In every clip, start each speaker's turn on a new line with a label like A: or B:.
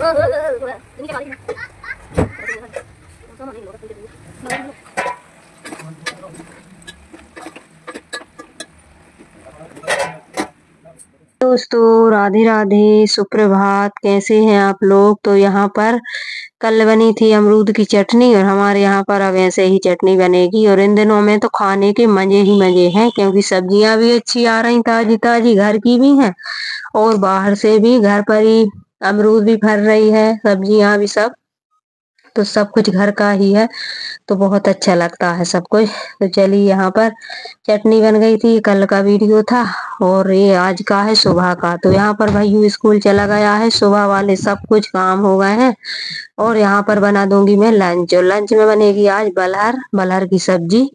A: दोस्तों राधे राधे, सुप्रभात। कैसे हैं आप लोग? तो यहाँ पर कल बनी थी अमरूद की चटनी और हमारे यहाँ पर अब ऐसे ही चटनी बनेगी। और इन दिनों में तो खाने के मजे ही मजे हैं, क्योंकि सब्जियां भी अच्छी आ रही, ताजी ताजी घर की भी हैं और बाहर से भी। घर पर ही अमरूद भी फल रही है, सब्जियां भी, सब तो सब कुछ घर का ही है, तो बहुत अच्छा लगता है सब कुछ। तो चलिए, यहाँ पर चटनी बन गई थी, कल का वीडियो था और ये आज का है सुबह का। तो यहाँ पर भाई स्कूल चला गया है, सुबह वाले सब कुछ काम हो गए हैं और यहाँ पर बना दूंगी मैं लंच। और लंच में बनेगी आज बलहर, बलहर की सब्जी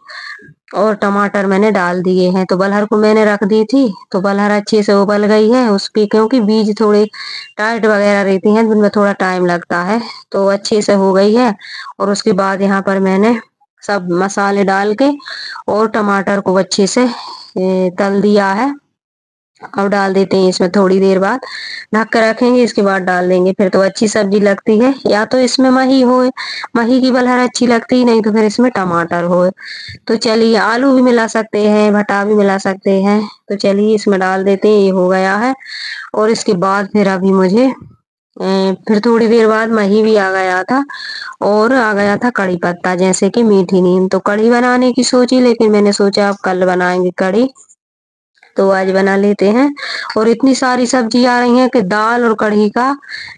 A: और टमाटर मैंने डाल दिए हैं। तो बलहर को मैंने रख दी थी, तो बलहर अच्छे से उबल गई है उसकी, क्योंकि बीज थोड़े टाइट वगैरह रहती हैं, उनमें थोड़ा टाइम लगता है, तो अच्छे से हो गई है। और उसके बाद यहाँ पर मैंने सब मसाले डाल के और टमाटर को अच्छे से तल दिया है। अब डाल देते हैं इसमें, थोड़ी देर बाद ढक कर रखेंगे, इसके बाद डाल देंगे, फिर तो अच्छी सब्जी लगती है। या तो इसमें मही हो, मही की बलहर अच्छी लगती, नहीं तो फिर इसमें टमाटर हो। तो चलिए, आलू भी मिला सकते हैं, भटा भी मिला सकते हैं। तो चलिए इसमें डाल देते हैं, ये हो गया है। और इसके बाद फिर अभी मुझे फिर थोड़ी देर बाद मही भी आ गया था और आ गया था कड़ी पत्ता, जैसे कि मीठी नीम। तो कड़ी बनाने की सोची, लेकिन मैंने सोचा अब कल बनाएंगे कड़ी, तो आज बना लेते हैं। और इतनी सारी सब्जी आ रही है कि दाल और कढ़ी का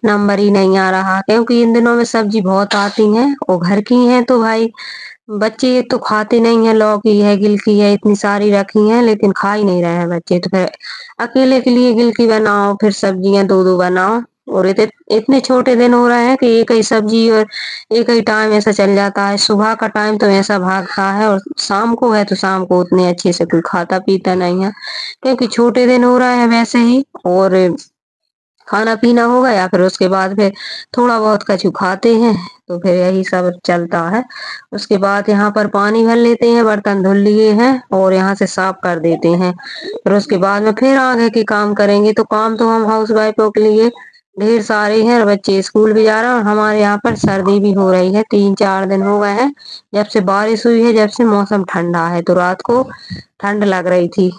A: नंबर ही नहीं आ रहा, क्योंकि इन दिनों में सब्जी बहुत आती हैं और घर की हैं। तो भाई बच्चे ये तो खाते नहीं है, लौकी है, गिलकी है, इतनी सारी रखी हैं, लेकिन खा ही नहीं रहे हैं बच्चे। तो फिर अकेले के लिए गिलकी बनाओ, फिर सब्जियां दो दो बनाओ। और इतने छोटे दिन हो रहे हैं कि एक ही सब्जी और एक ही टाइम ऐसा चल जाता है। सुबह का टाइम तो ऐसा भागता है और शाम को है तो शाम को उतने अच्छे से कोई खाता पीता नहीं है, क्योंकि छोटे दिन हो रहे हैं वैसे ही। और खाना पीना हो गया, फिर उसके बाद फिर थोड़ा बहुत कछु खाते हैं, तो फिर यही सब चलता है। उसके बाद यहाँ पर पानी भर लेते हैं, बर्तन धुल लिए हैं और यहाँ से साफ कर देते हैं। फिर उसके बाद में फिर आगे के काम करेंगे। तो काम तो हम हाउस वाइफों के लिए ढेर सारे हैं, और बच्चे स्कूल भी जा रहे हैं और हमारे यहाँ पर सर्दी भी हो रही है। 3-4 दिन हो गए हैं जब से बारिश हुई है, जब से मौसम ठंडा है। तो रात को ठंड लग रही थी,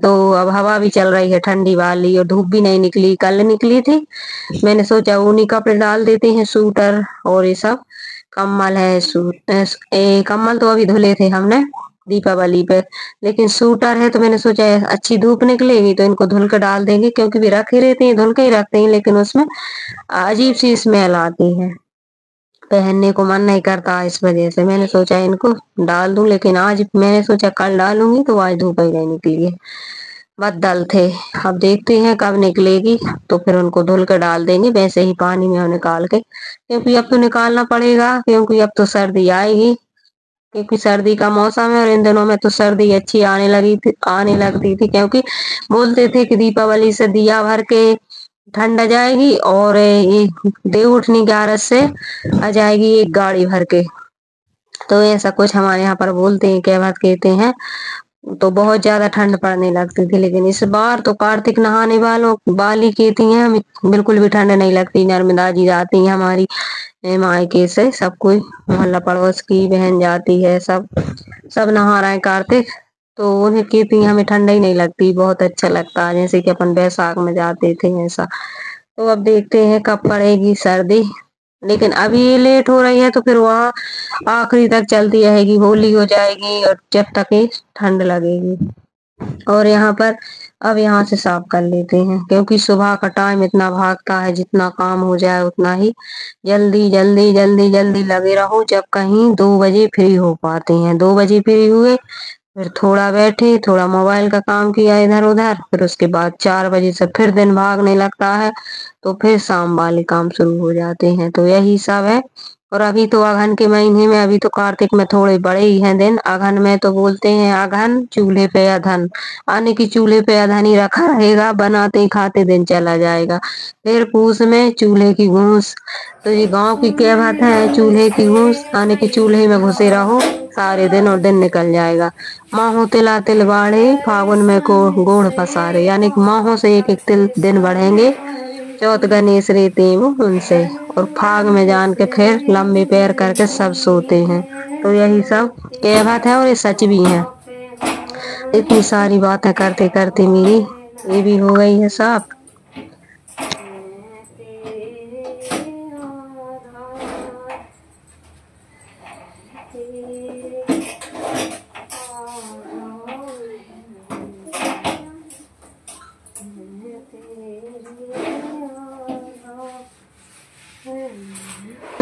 A: तो अब हवा भी चल रही है ठंडी वाली, और धूप भी नहीं निकली, कल निकली थी। मैंने सोचा ऊनी कपड़े डाल देते हैं, सूटर और ये सब। कम्बल है, कम्बल तो अभी धुले थे हमने दीपावली पे, लेकिन सूटर है तो मैंने सोचा अच्छी धूप निकलेगी तो इनको धुल कर डाल देंगे, क्योंकि भी रखे रहते हैं, धुल के ही रखते हैं, लेकिन उसमें अजीब सी स्मेल आती है, पहनने को मन नहीं करता। इस वजह से मैंने सोचा इनको डाल दूं, लेकिन आज मैंने सोचा कल डालूंगी, तो आज धूप ही नहीं निकली है, बदल थे। अब देखते हैं कब निकलेगी, तो फिर उनको धुल कर डाल देंगे वैसे ही पानी में निकाल के, क्योंकि अब तो निकालना पड़ेगा, क्योंकि अब तो सर्दी आएगी, क्योंकि सर्दी का मौसम है। और इन दिनों में तो सर्दी अच्छी आने लगती थी, क्योंकि बोलते थे कि दीपावली से दिया भर के ठंड आ जाएगी और ये देव उठनी 11 से आ जाएगी एक गाड़ी भर के। तो ऐसा कुछ हमारे यहाँ पर बोलते हैं, क्या बात कहते हैं। तो बहुत ज्यादा ठंड पड़ने लगती थी, लेकिन इस बार तो कार्तिक नहाने वालों वाली कहती हैं हमें बिल्कुल भी ठंड नहीं लगती। नर्मदा जी जाती हैं हमारी मायके से, सब कोई मोहल्ला पड़ोस की बहन जाती है, सब सब नहा रहे हैं कार्तिक, तो उन्हें कहती हैं हमें ठंड ही नहीं लगती, बहुत अच्छा लगता है, जैसे कि अपन बैसाख में जाते थे ऐसा। तो अब देखते हैं कब पड़ेगी सर्दी, लेकिन अभी ये लेट हो रही है तो फिर वहाँ आखिरी तक चलती रहेगी, होली हो जाएगी और जब तक ये ठंड लगेगी। और यहाँ पर अब यहाँ से साफ कर लेते हैं, क्योंकि सुबह का टाइम इतना भागता है, जितना काम हो जाए उतना ही जल्दी जल्दी जल्दी जल्दी लगे रहो। जब कहीं 2 बजे फ्री हो पाते हैं, 2 बजे फ्री हुए, फिर थोड़ा बैठे, थोड़ा मोबाइल का काम किया इधर उधर, फिर उसके बाद 4 बजे से फिर दिन भागने लगता है, तो फिर शाम वाले काम शुरू हो जाते हैं। तो यही सब है। और अभी तो अगहन के महीने में, अभी तो कार्तिक में थोड़े बड़े ही हैं दिन, अगहन में तो बोलते हैं अगहन चूल्हे पे अधन, आने की चूल्हे पे अधन ही रखा रहेगा, बनाते खाते दिन चला जाएगा। फिर पूस में चूल्हे की घूस, तो ये गांव की कहावत है, चूल्हे की घूस, आने के चूल्हे में घुसे रहो सारे दिन और दिन निकल जाएगा। माहो तिला तिल बाढ़े, फागुन में को गोढ़ पसारे, यानी कि माहों से एक एक तिल दिन बढ़ेंगे, चौथ गणेश रहते हैं वो उनसे, और फाग में जान के फिर लंबे पैर करके सब सोते हैं। तो यही सब कहावत है और ये सच भी है। इतनी सारी बातें करते करते मेरी ये भी हो गई है साफ।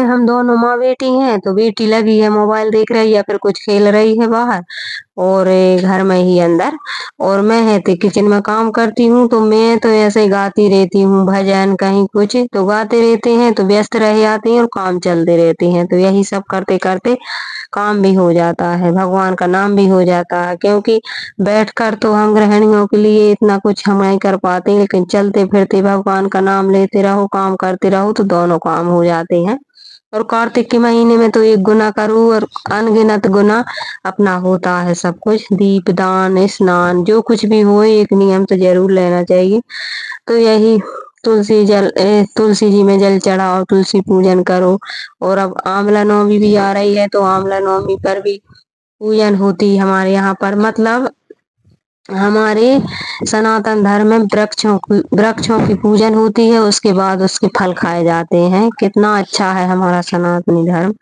A: हम दोनों माँ बेटी हैं, तो बेटी लगी है मोबाइल देख रही है, फिर कुछ खेल रही है बाहर, और घर में ही अंदर। और मैं है तो किचन में काम करती हूँ, तो मैं तो ऐसे ही गाती रहती हूँ भजन कहीं कुछ, तो गाते रहते हैं तो व्यस्त रह जाते हैं और काम चलते रहते हैं। तो यही सब करते करते काम भी हो जाता है, भगवान का नाम भी हो जाता है, क्योंकि बैठकर तो हम गृहिणियों के लिए इतना कुछ हम नहीं कर पाते, लेकिन चलते फिरते भगवान का नाम लेते रहो, काम करते रहो, तो दोनों काम हो जाते हैं। और कार्तिक के महीने में तो एक गुना करूँ और अनगिनत गुना अपना होता है सब कुछ, दीप दान स्नान जो कुछ भी हो, एक नियम तो जरूर लेना चाहिए। तो यही तुलसी जी में जल चढ़ाओ, तुलसी पूजन करो। और अब आंवला नवमी भी आ रही है, तो आंवला नवमी पर भी पूजन होती है हमारे यहाँ पर। मतलब हमारे सनातन धर्म में वृक्षों की पूजन होती है, उसके बाद उसके फल खाए जाते हैं। कितना अच्छा है हमारा सनातनी धर्म।